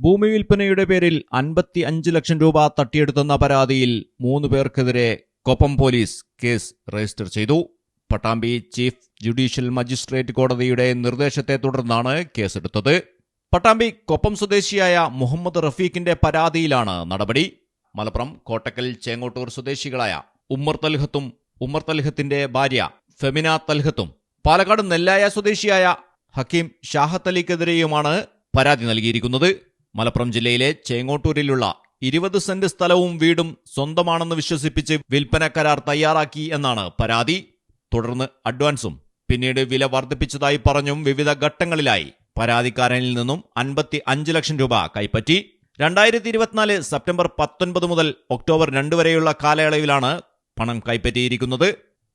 ഭൂമി വിൽപ്പനയുടെ പേരിൽ 55 ലക്ഷം രൂപ തട്ടിയെടുത്തെന്ന പരാതിയിൽ 3 പേർക്കെതിരെ കൊപ്പം പോലീസ് കേസ് രജിസ്റ്റർ ചെയ്തു. പട്ടാമ്പി ചീഫ് ജുഡീഷ്യൽ മജിസ്ട്രേറ്റ് കോടതിയുടെ നിർദ്ദേശത്തെ തുടർന്നാണ് കേസെടുത്തത്. പട്ടാമ്പി കൊപ്പം സ്വദേശിയായ മുഹമ്മദ് റഫീഖിന്റെ പരാതിയിലാണ് നടപടി. മലപ്പുറം കോട്ടക്കൽ ചേങ്ങോട്ടൂർ സ്വദേശികളായ ഉമ്മർ തൽഹത്തും ഉമ്മർ തൽഹത്തിന്റെ ഭാര്യ ഫെമിന തൽഹത്തും പാലക്കാട് നെല്ലായ സ്വദേശിയായ ഹക്കീം ഷാഹത്ത് അലിക്കെതിരെയുമാണ് പരാതി നൽകിയിരിക്കുന്നത്. മലപ്പുറം ജില്ലയിലെ ചേങ്ങോട്ടൂരിലുള്ള 20 സെന്റ് സ്ഥലവും വീടും സ്വന്തമാണെന്ന് വിശ്വസിപ്പിച്ച് വിൽപ്പന കരാർ തയ്യാറാക്കി എന്നാണ് പരാതി. തുടർന്ന് അഡ്വാൻസും പിന്നീട് വില വർദ്ധിപ്പിച്ചതായി പറഞ്ഞും വിവിധ ഘട്ടങ്ങളിലായി പരാതിക്കാരനിൽ നിന്നും 55 ലക്ഷം രൂപ കൈപ്പറ്റി. 2024 സെപ്റ്റംബർ 19 മുതൽ ഒക്ടോബർ 2 വരെയുള്ള കാലയളവിലാണ് പണം കൈപ്പറ്റിയിരിക്കുന്നത്.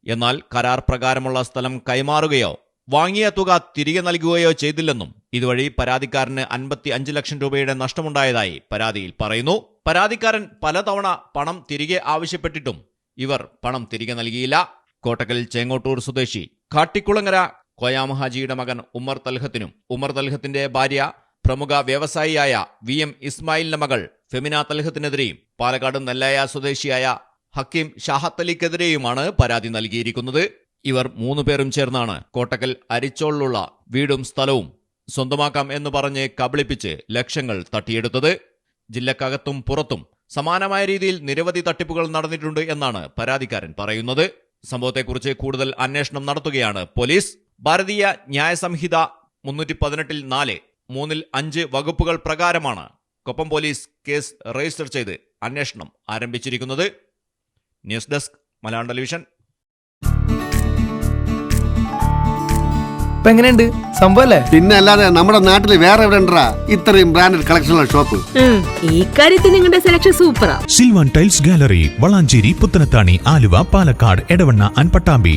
എന്നാൽ കരാർ പ്രകാരമുള്ള സ്ഥലം കൈമാറുകയോ വാങ്ങിയ തുക തിരികെ നൽകുകയോ ചെയ്തില്ലെന്നും ഇതുവഴി പരാതിക്കാരന് 55 ലക്ഷം രൂപയുടെ നഷ്ടമുണ്ടായതായി പരാതിയിൽ പറയുന്നു. പരാതിക്കാരൻ പലതവണ പണം തിരികെ ആവശ്യപ്പെട്ടിട്ടും ഇവർ പണം തിരികെ നൽകിയില്ല. കോട്ടക്കൽ ചേങ്ങോട്ടൂർ സ്വദേശി കാട്ടിക്കുളങ്ങര കോയാമഹാജിയുടെ മകൻ ഉമ്മർ തൽഹത്തിനും ഉമ്മർ തൽഹത്തിന്റെ ഭാര്യ പ്രമുഖ വ്യവസായിയായ VM ഇസ്മായിലിന്റെ മകൾ ഫെമിന തൽഹത്തിനെതിരെയും പാലക്കാട് നെല്ലായ സ്വദേശിയായ ഹക്കീം ഷാഹത്ത് അലിക്കെതിരെയുമാണ് പരാതി നൽകിയിരിക്കുന്നത്. ഇവർ 3 പേരും ചേർന്നാണ് കോട്ടക്കൽ അരിച്ചോളിലുള്ള വീടും സ്ഥലവും സ്വന്തമാക്കാം എന്ന് പറഞ്ഞ് കബളിപ്പിച്ച് ലക്ഷങ്ങൾ തട്ടിയെടുത്തത്. ജില്ലക്കകത്തും പുറത്തും സമാനമായ രീതിയിൽ നിരവധി തട്ടിപ്പുകൾ നടന്നിട്ടുണ്ട് എന്നാണ് പരാതിക്കാരൻ പറയുന്നത്. സംഭവത്തെക്കുറിച്ച് കൂടുതൽ അന്വേഷണം നടത്തുകയാണ് പോലീസ്. ഭാരതീയ ന്യായ സംഹിത 318 4 3 5 വകുപ്പുകൾ പ്രകാരമാണ് കൊപ്പം പോലീസ് കേസ് രജിസ്റ്റർ ചെയ്ത് അന്വേഷണം ആരംഭിച്ചിരിക്കുന്നത്. News desk Malayalam television. എങ്ങനെയുണ്ട് സംഭവല്ലേ? പിന്നെ അല്ലാതെ നമ്മുടെ നാട്ടിൽ വേറെ എവിടെ ഉണ്ടാ ഇത്രയും ബ്രാൻഡഡ് കളക്ഷനുള്ള ഷോപ്പ്? ഈ കാര്യത്തിൽ നിങ്ങളുടെ സെലക്ഷൻ സൂപ്പറാ. Silvan tiles gallery, Valanchery, Puthanathani, Aluva, Palakkad, Edavanna and Pattambi.